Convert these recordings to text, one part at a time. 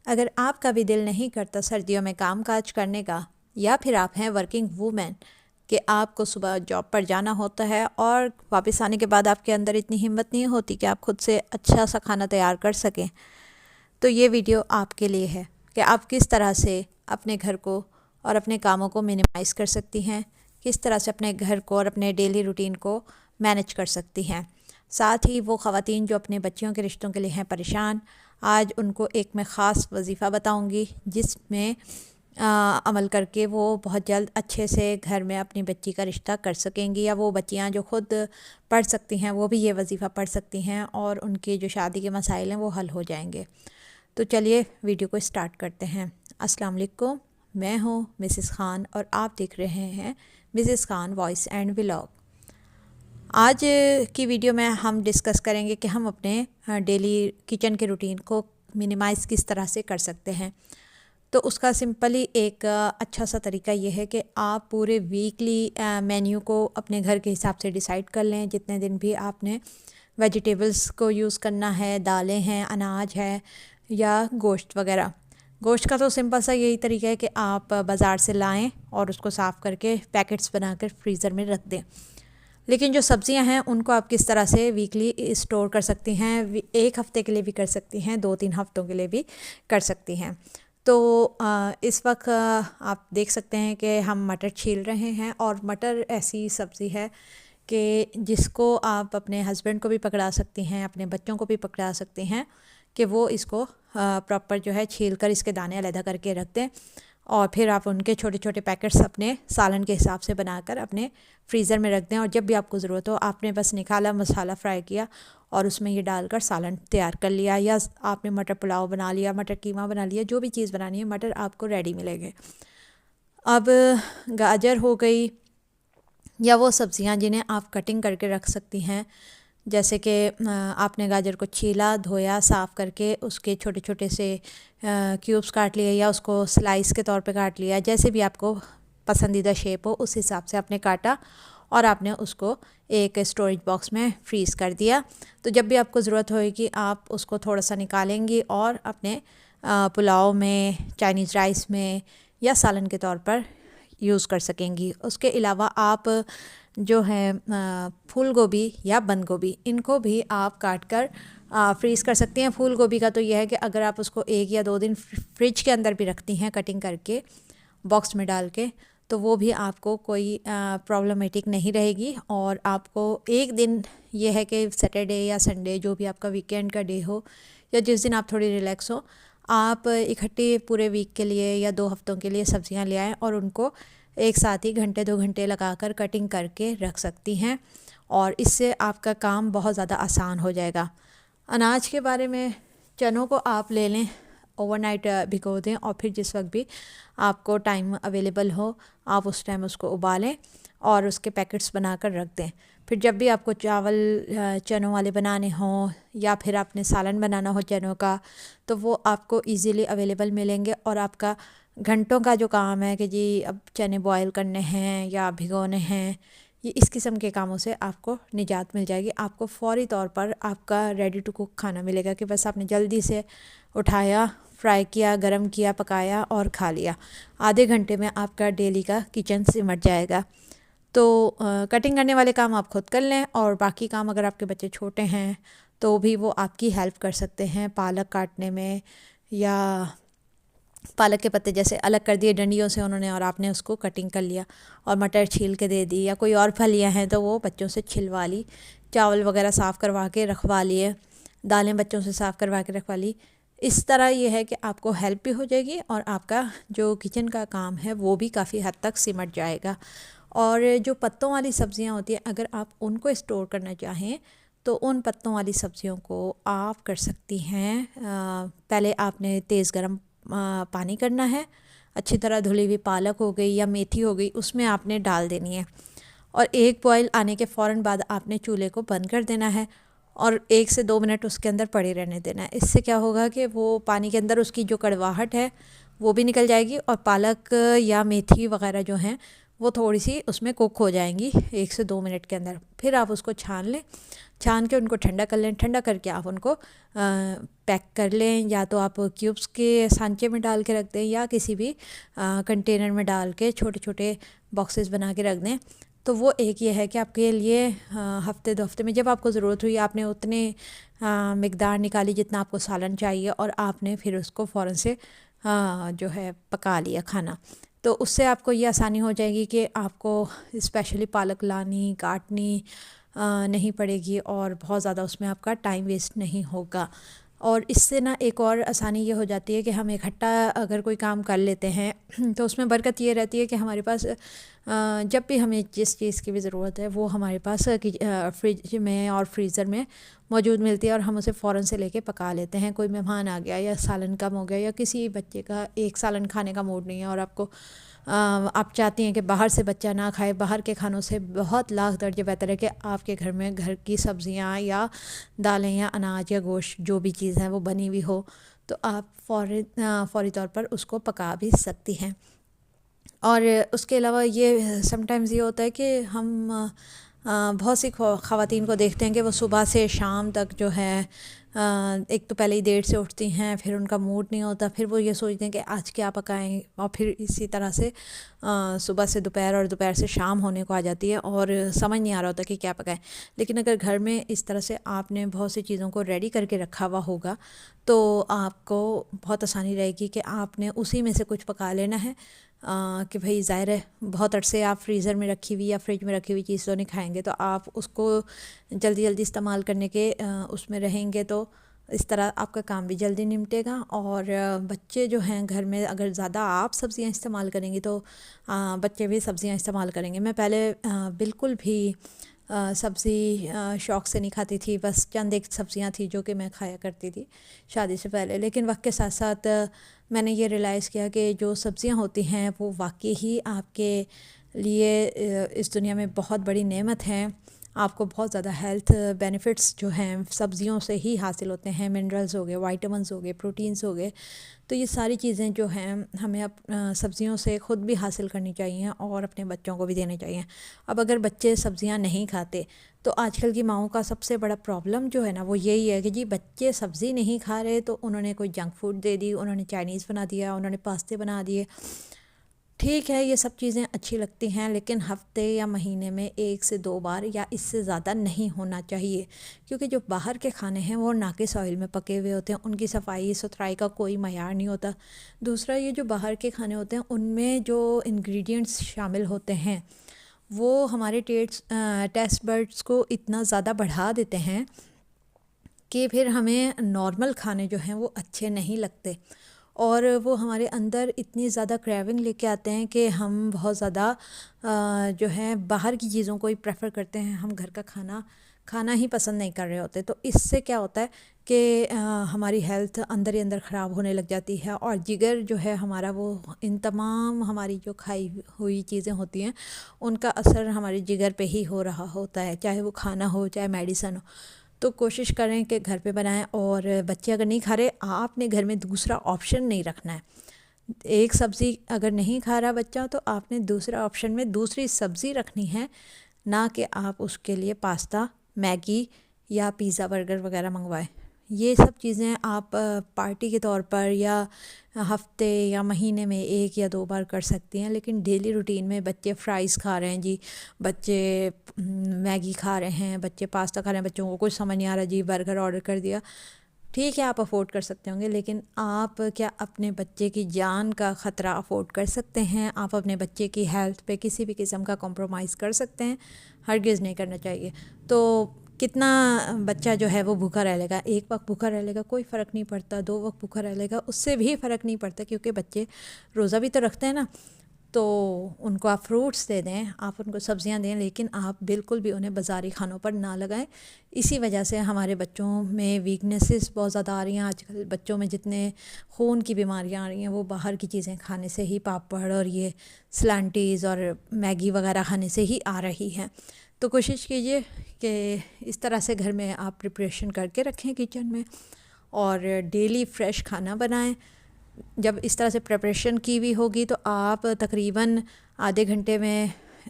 اگر آپ کا بھی دل نہیں کرتا سردیوں میں کام کاج کرنے کا، یا پھر آپ ہیں ورکنگ وومن کہ آپ کو صبح جاب پر جانا ہوتا ہے اور واپس آنے کے بعد آپ کے اندر اتنی ہمت نہیں ہوتی کہ آپ خود سے اچھا سا کھانا تیار کر سکیں، تو یہ ویڈیو آپ کے لیے ہے کہ آپ کس طرح سے اپنے گھر کو اور اپنے کاموں کو منیمائز کر سکتی ہیں، کس طرح سے اپنے گھر کو اور اپنے ڈیلی روٹین کو مینج کر سکتی ہیں۔ ساتھ ہی وہ خواتین جو اپنے بچیوں کے رشتوں کے لیے ہیں پریشان، آج ان کو ایک میں خاص وظیفہ بتاؤں گی جس میں عمل کر کے وہ بہت جلد اچھے سے گھر میں اپنی بچی کا رشتہ کر سکیں گی، یا وہ بچیاں جو خود پڑھ سکتی ہیں وہ بھی یہ وظیفہ پڑھ سکتی ہیں اور ان کی جو شادی کے مسائل ہیں وہ حل ہو جائیں گے۔ تو چلیے ویڈیو کو اسٹارٹ کرتے ہیں۔ السلام علیکم، میں ہوں مسز خان اور آپ دیکھ رہے ہیں Mrs Khan voice and vlog. آج کی ویڈیو میں ہم ڈسکس کریں گے کہ ہم اپنے ڈیلی کچن کے روٹین کو منیمائز کس طرح سے کر سکتے ہیں۔ تو اس کا سمپلی ایک اچھا سا طریقہ یہ ہے کہ آپ پورے ویکلی مینیو کو اپنے گھر کے حساب سے ڈیسائیڈ کر لیں۔ جتنے دن بھی آپ نے ویجیٹیبلز کو یوز کرنا ہے، دالیں ہیں، اناج ہے یا گوشت وغیرہ۔ گوشت کا تو سمپل سا یہی طریقہ ہے کہ آپ بازار سے لائیں اور اس کو صاف کر کے پیکٹس بنا کر فریزر میں رکھ دیں۔ لیکن جو سبزیاں ہیں ان کو آپ کس طرح سے ویکلی اسٹور کر سکتی ہیں، ایک ہفتے کے لیے بھی کر سکتی ہیں، 2-3 ہفتوں کے لیے بھی کر سکتی ہیں۔ تو اس وقت آپ دیکھ سکتے ہیں کہ ہم مٹر چھیل رہے ہیں، اور مٹر ایسی سبزی ہے کہ جس کو آپ اپنے ہسبینڈ کو بھی پکڑا سکتی ہیں، اپنے بچوں کو بھی پکڑا سکتی ہیں کہ وہ اس کو پراپر جو ہے چھیل کر اس کے دانے علیحدہ کر کے رکھ دیں، اور پھر آپ ان کے چھوٹے چھوٹے پیکٹس اپنے سالن کے حساب سے بنا کر اپنے فریزر میں رکھ دیں، اور جب بھی آپ کو ضرورت ہو آپ نے بس نکالا، مسالہ فرائی کیا اور اس میں یہ ڈال کر سالن تیار کر لیا، یا آپ نے مٹر پلاؤ بنا لیا، مٹر قیمہ بنا لیا، جو بھی چیز بنانی ہے مٹر آپ کو ریڈی ملے گے۔ اب گاجر ہو گئی یا وہ سبزیاں جنہیں آپ کٹنگ کر کے رکھ سکتی ہیں، جیسے کہ آپ نے گاجر کو چھیلا، دھویا، صاف کر کے اس کے چھوٹے چھوٹے سے کیوبس کاٹ لیے یا اس کو سلائس کے طور پہ کاٹ لیا، جیسے بھی آپ کو پسندیدہ شیپ ہو اس حساب سے آپ نے کاٹا، اور آپ نے اس کو ایک اسٹوریج باکس میں فریز کر دیا۔ تو جب بھی آپ کو ضرورت ہوئے گی آپ اس کو تھوڑا سا نکالیں گی اور اپنے پلاؤ میں، چائنیز رائس میں یا سالن کے طور پر یوز کر سکیں گی۔ اس کے علاوہ آپ جو ہے پھول گوبھی یا بند گوبھی، ان کو بھی آپ کاٹ کر فریز کر سکتی ہیں۔ پھول گوبھی کا تو یہ ہے کہ اگر آپ اس کو 1 یا 2 دن فریج کے اندر بھی رکھتی ہیں کٹنگ کر کے باکس میں ڈال کے، تو وہ بھی آپ کو کوئی پرابلمیٹک نہیں رہے گی، اور آپ کو ایک دن یہ ہے کہ سیٹرڈے یا سنڈے جو بھی آپ کا ویکینڈ کا ڈے ہو یا جس دن آپ تھوڑی ریلیکس ہو، آپ اکٹھے پورے ویک کے لیے یا 2 ہفتوں کے لیے سبزیاں لے آئیں اور ان کو ایک ساتھ ہی گھنٹے 2 گھنٹے لگا کر کٹنگ کر کے رکھ سکتی ہیں، اور اس سے آپ کا کام بہت زیادہ آسان ہو جائے گا۔ اناج کے بارے میں، چنوں کو آپ لے لیں، اوور نائٹ بھگو دیں، اور پھر جس وقت بھی آپ کو ٹائم اویلیبل ہو آپ اس ٹائم اس کو ابالیں اور اس کے پیکٹس بنا کر رکھ دیں۔ پھر جب بھی آپ کو چاول چنوں والے بنانے ہوں یا پھر آپ نے سالن بنانا ہو چنوں کا، تو وہ آپ کو ایزیلی اویلیبل ملیں گے، اور آپ کا گھنٹوں کا جو کام ہے کہ جی اب چنے بوائل کرنے ہیں یا بھگونے ہیں، یہ اس قسم کے کاموں سے آپ کو نجات مل جائے گی۔ آپ کو فوری طور پر آپ کا ریڈی ٹو کوک کھانا ملے گا کہ بس آپ نے جلدی سے اٹھایا، فرائی کیا، گرم کیا، پکایا اور کھا لیا۔ آدھے گھنٹے میں آپ کا ڈیلی کا کچن سمٹ جائے گا۔ تو کٹنگ کرنے والے کام آپ خود کر لیں، اور باقی کام اگر آپ کے بچے چھوٹے ہیں تو بھی وہ آپ کی ہیلپ کر سکتے ہیں، پالک کاٹنے میں، یا پالک کے پتے جیسے الگ کر دیے ڈنڈیوں سے انہوں نے اور آپ نے اس کو کٹنگ کر لیا، اور مٹر چھیل کے دے دی، یا کوئی اور پھلیاں ہیں تو وہ بچوں سے چھلوا لی، چاول وغیرہ صاف کروا کے رکھوا لیے، دالیں بچوں سے صاف کروا کے رکھوا لی۔ اس طرح یہ ہے کہ آپ کو ہیلپ بھی ہو جائے گی اور آپ کا جو کچن کا کام ہے وہ بھی کافی حد تک سمٹ جائے گا۔ اور جو پتوں والی سبزیاں ہوتی ہیں اگر آپ ان کو اسٹور کرنا چاہیں تو ان پتوں والی سبزیوں کو آپ کر سکتی ہیں، پہلے آپ نے تیز گرم پانی کرنا ہے، اچھی طرح دھلی ہوئی پالک ہو گئی یا میتھی ہو گئی اس میں آپ نے ڈال دینی ہے، اور ایک بوائل آنے کے فوراً بعد آپ نے چولہے کو بند کر دینا ہے اور 1 سے 2 منٹ اس کے اندر پڑے رہنے دینا ہے۔ اس سے کیا ہوگا کہ وہ پانی کے اندر اس کی جو کڑواہٹ ہے وہ بھی نکل جائے گی، اور پالک یا میتھی وغیرہ جو ہیں وہ تھوڑی سی اس میں کوک ہو جائیں گی 1 سے 2 منٹ کے اندر۔ پھر آپ اس کو چھان لیں، چھان کے ان کو ٹھنڈا کر لیں، ٹھنڈا کر کے آپ ان کو پیک کر لیں، یا تو آپ کیوبس کے سانچے میں ڈال کے رکھ دیں یا کسی بھی کنٹینر میں ڈال کے چھوٹے چھوٹے باکسز بنا کے رکھ دیں. تو وہ ایک یہ ہے کہ آپ کے لیے ہفتے 2 ہفتے میں جب آپ کو ضرورت ہوئی آپ نے اتنے مقدار نکالی جتنا آپ کو سالن چاہیے، اور آپ نے پھر اس کو فوراً سے جو ہے پکا لیا کھانا. تو اس سے آپ کو یہ آسانی ہو جائے گی کہ آپ کو اسپیشلی پالک لانی کاٹنی نہیں پڑے گی، اور بہت زیادہ اس میں آپ کا ٹائم ویسٹ نہیں ہوگا. اور اس سے نا ایک اور آسانی یہ ہو جاتی ہے کہ ہم اکٹھا اگر کوئی کام کر لیتے ہیں تو اس میں برکت یہ رہتی ہے کہ ہمارے پاس جب بھی ہمیں جس چیز کی بھی ضرورت ہے وہ ہمارے پاس فریج میں اور فریزر میں موجود ملتی ہے، اور ہم اسے فوراً سے لے کے پکا لیتے ہیں. کوئی مہمان آ گیا یا سالن کم ہو گیا یا کسی بچے کا ایک سالن کھانے کا موڈ نہیں ہے، اور آپ چاہتی ہیں کہ باہر سے بچہ نہ کھائے، باہر کے کھانوں سے بہت لاکھ درجے بہتر ہے کہ آپ کے گھر میں گھر کی سبزیاں یا دالیں یا اناج یا گوشت جو بھی چیز ہے وہ بنی ہوئی ہو، تو آپ فوری طور پر اس کو پکا بھی سکتی ہیں. اور اس کے علاوہ یہ سم ٹائمز یہ ہوتا ہے کہ ہم بہت سی خواتین کو دیکھتے ہیں کہ وہ صبح سے شام تک جو ہے ایک تو پہلے ہی دیر سے اٹھتی ہیں، پھر ان کا موڈ نہیں ہوتا، پھر وہ یہ سوچتے ہیں کہ آج کیا پکائیں، اور پھر اسی طرح سے صبح سے دوپہر اور دوپہر سے شام ہونے کو آ جاتی ہے اور سمجھ نہیں آ رہا ہوتا کہ کیا پکائیں. لیکن اگر گھر میں اس طرح سے آپ نے بہت سی چیزوں کو ریڈی کر کے رکھا ہوا ہوگا تو آپ کو بہت آسانی رہے گی کہ آپ نے اسی میں سے کچھ پکا لینا ہے. کہ بھئی ظاہر ہے بہت عرصے آپ فریزر میں رکھی ہوئی یا فریج میں رکھی ہوئی چیز تو نہیں کھائیں گے، تو آپ اس کو جلدی جلدی استعمال کرنے کے اس میں رہیں گے، تو اس طرح آپ کا کام بھی جلدی نمٹے گا. اور بچے جو ہیں گھر میں اگر زیادہ آپ سبزیاں استعمال کریں گی تو بچے بھی سبزیاں استعمال کریں گے. میں پہلے بالکل بھی سبزی شوق سے نہیں کھاتی تھی، بس چند ایک سبزیاں تھیں جو کہ میں کھایا کرتی تھی شادی سے پہلے. لیکن وقت کے ساتھ ساتھ میں نے یہ ریلائز کیا کہ جو سبزیاں ہوتی ہیں وہ واقعی ہی آپ کے لیے اس دنیا میں بہت بڑی نعمت ہیں. آپ کو بہت زیادہ ہیلتھ بینیفٹس جو ہیں سبزیوں سے ہی حاصل ہوتے ہیں. منرلز ہو گئے، وائٹامنز ہو گئے، پروٹینز ہو گئے. تو یہ ساری چیزیں جو ہیں ہمیں سبزیوں سے خود بھی حاصل کرنی چاہیے اور اپنے بچوں کو بھی دینے چاہیے. اب اگر بچے سبزیاں نہیں کھاتے تو آج کل کی ماؤں کا سب سے بڑا پرابلم جو ہے نا وہ یہی ہے کہ جی بچے سبزی نہیں کھا رہے تو انہوں نے کوئی جنک فوڈ دے دی، انہوں نے چائنیز بنا دیا، انہوں نے پاستے بنا دیے. ٹھیک ہے یہ سب چیزیں اچھی لگتی ہیں، لیکن ہفتے یا مہینے میں 1 سے 2 بار یا اس سے زیادہ نہیں ہونا چاہیے، کیونکہ جو باہر کے کھانے ہیں وہ ناقص آئل میں پکے ہوئے ہوتے ہیں، ان کی صفائی ستھرائی کا کوئی معیار نہیں ہوتا. دوسرا یہ جو باہر کے کھانے ہوتے ہیں ان میں جو انگریڈینٹس شامل ہوتے ہیں وہ ہمارے ٹیسٹ برڈز کو اتنا زیادہ بڑھا دیتے ہیں کہ پھر ہمیں نارمل کھانے جو ہیں وہ اچھے نہیں لگتے، اور وہ ہمارے اندر اتنی زیادہ کریونگ لے کے آتے ہیں کہ ہم بہت زیادہ جو ہے باہر کی چیزوں کو ہی پریفر کرتے ہیں، ہم گھر کا کھانا ہی پسند نہیں کر رہے ہوتے. تو اس سے کیا ہوتا ہے کہ ہماری ہیلتھ اندر ہی اندر خراب ہونے لگ جاتی ہے، اور جگر جو ہے ہمارا وہ ان تمام ہماری جو کھائی ہوئی چیزیں ہوتی ہیں ان کا اثر ہمارے جگر پہ ہی ہو رہا ہوتا ہے، چاہے وہ کھانا ہو چاہے میڈیسن ہو. تو کوشش کریں کہ گھر پہ بنائیں، اور بچے اگر نہیں کھا رہے آپ نے گھر میں دوسرا آپشن نہیں رکھنا ہے. ایک سبزی اگر نہیں کھا رہا بچہ تو آپ نے دوسرا آپشن میں دوسری سبزی رکھنی ہے، نہ کہ آپ اس کے لیے پاستا، میگی یا پیزا برگر وغیرہ منگوائیں. یہ سب چیزیں آپ پارٹی کے طور پر یا ہفتے یا مہینے میں 1 یا 2 بار کر سکتی ہیں، لیکن ڈیلی روٹین میں بچے فرائز کھا رہے ہیں جی، بچے میگی کھا رہے ہیں، بچے پاستا کھا رہے ہیں، بچوں کو کچھ سمجھ نہیں آ رہا جی برگر آرڈر کر دیا. ٹھیک ہے آپ افورڈ کر سکتے ہوں گے، لیکن آپ کیا اپنے بچے کی جان کا خطرہ افورڈ کر سکتے ہیں؟ آپ اپنے بچے کی ہیلتھ پہ کسی بھی قسم کا کمپرومائز کر سکتے ہیں؟ ہرگز نہیں کرنا چاہیے. تو کتنا بچہ جو ہے وہ بھوکا رہ لے گا؟ 1 وقت بھوکا رہ لے گا کوئی فرق نہیں پڑتا، 2 وقت بھوکا رہ لے گا اس سے بھی فرق نہیں پڑتا، کیونکہ بچے روزہ بھی تو رکھتے ہیں نا. تو ان کو آپ فروٹس دے دیں، آپ ان کو سبزیاں دیں، لیکن آپ بالکل بھی انہیں بازاری کھانوں پر نہ لگائیں. اسی وجہ سے ہمارے بچوں میں ویکنیسز بہت زیادہ آ رہی ہیں. آج کل بچوں میں جتنے خون کی بیماریاں آ رہی ہیں وہ باہر کی چیزیں کھانے سے ہی، پاپڑ اور یہ سلانٹیز اور میگی وغیرہ کھانے سے ہی آ رہی ہیں. تو کوشش کیجئے کہ اس طرح سے گھر میں آپ پریپریشن کر کے رکھیں کچن میں، اور ڈیلی فریش کھانا بنائیں. جب اس طرح سے پریپریشن کی ہوئی ہوگی تو آپ تقریباً آدھے گھنٹے میں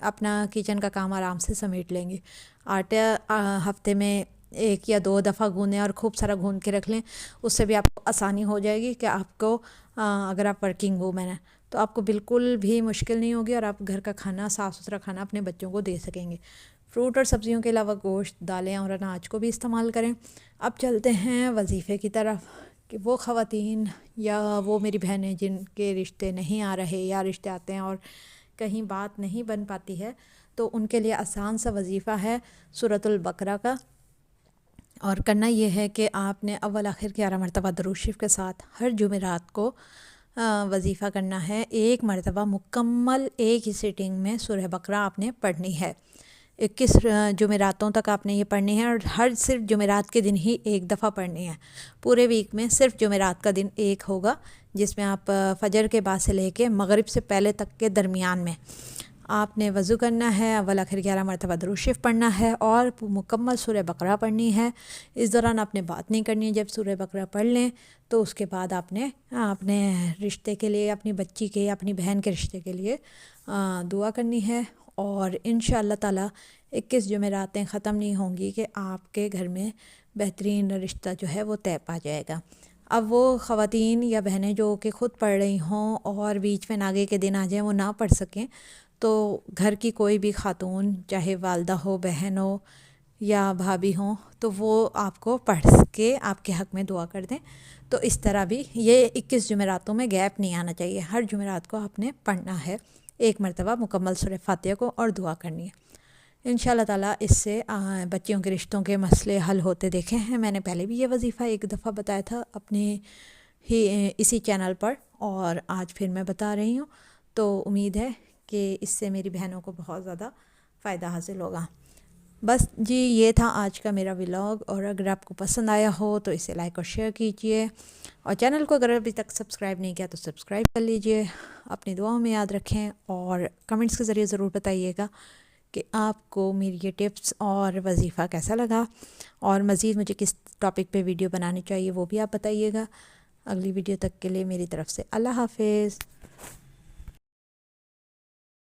اپنا کچن کا کام آرام سے سمیٹ لیں گے. آٹا ہفتے میں 1 یا 2 دفعہ گھونیں اور خوب سارا گھون کے رکھ لیں، اس سے بھی آپ کو آسانی ہو جائے گی کہ آپ کو اگر آپ ورکنگ وومن ہیں تو آپ کو بالکل بھی مشکل نہیں ہوگی اور آپ گھر کا کھانا، صاف ستھرا کھانا اپنے بچوں کو دے سکیں گے۔ فروٹ اور سبزیوں کے علاوہ گوشت، دالیں اور اناج کو بھی استعمال کریں۔ اب چلتے ہیں وظیفے کی طرف، کہ وہ خواتین یا وہ میری بہنیں جن کے رشتے نہیں آ رہے یا رشتے آتے ہیں اور کہیں بات نہیں بن پاتی ہے، تو ان کے لیے آسان سا وظیفہ ہے سورۃ البقرہ کا، اور کرنا یہ ہے کہ آپ نے اول آخر 11 مرتبہ درود شریف کے ساتھ ہر جمعرات کو وظیفہ کرنا ہے۔ 1 مرتبہ مکمل ایک ہی سیٹنگ میں سورہ بقرہ آپ نے پڑھنی ہے۔ 21 جمعراتوں تک آپ نے یہ پڑھنی ہے، اور ہر صرف جمعرات کے دن ہی 1 دفعہ پڑھنی ہے۔ پورے ویک میں صرف جمعرات کا دن 1 ہوگا، جس میں آپ فجر کے بعد سے لے کے مغرب سے پہلے تک کے درمیان میں آپ نے وضو کرنا ہے، اول آخر 11 مرتبہ درود شریف پڑھنا ہے اور مکمل سورہ بقرہ پڑھنی ہے۔ اس دوران آپ نے بات نہیں کرنی ہے۔ جب سورہ بقرہ پڑھ لیں تو اس کے بعد آپ نے اپنے رشتے کے لیے، اپنی بچی کے، اپنی بہن کے رشتے کے لیے دعا کرنی ہے، اور انشاءاللہ تعالی 21 جمعراتیں ختم نہیں ہوں گی کہ آپ کے گھر میں بہترین رشتہ جو ہے وہ طے پا جائے گا۔ اب وہ خواتین یا بہنیں جو کہ خود پڑھ رہی ہوں اور بیچ میں ناگے کے دن آ جائیں وہ نہ پڑھ سکیں، تو گھر کی کوئی بھی خاتون، چاہے والدہ ہو، بہن ہو یا بھابھی ہوں، تو وہ آپ کو پڑھ کے آپ کے حق میں دعا کر دیں۔ تو اس طرح بھی یہ 21 جمعراتوں میں گیپ نہیں آنا چاہیے، ہر جمعرات کو آپ نے پڑھنا ہے 1 مرتبہ مکمل سورہ فاتحہ کو اور دعا کرنی ہے۔ انشاءاللہ تعالیٰ اس سے بچیوں کے رشتوں کے مسئلے حل ہوتے دیکھے ہیں۔ میں نے پہلے بھی یہ وظیفہ 1 دفعہ بتایا تھا اپنے ہی اسی چینل پر، اور آج پھر میں بتا رہی ہوں، تو امید ہے کہ اس سے میری بہنوں کو بہت زیادہ فائدہ حاصل ہوگا۔ بس جی، یہ تھا آج کا میرا ولاگ، اور اگر آپ کو پسند آیا ہو تو اسے لائک اور شیئر کیجئے، اور چینل کو اگر ابھی تک سبسکرائب نہیں کیا تو سبسکرائب کر لیجئے۔ اپنی دعاؤں میں یاد رکھیں، اور کمنٹس کے ذریعے ضرور بتائیے گا کہ آپ کو میری یہ ٹپس اور وظیفہ کیسا لگا، اور مزید مجھے کس ٹاپک پہ ویڈیو بنانی چاہیے وہ بھی آپ بتائیے گا۔ اگلی ویڈیو تک کے لیے میری طرف سے اللہ حافظ۔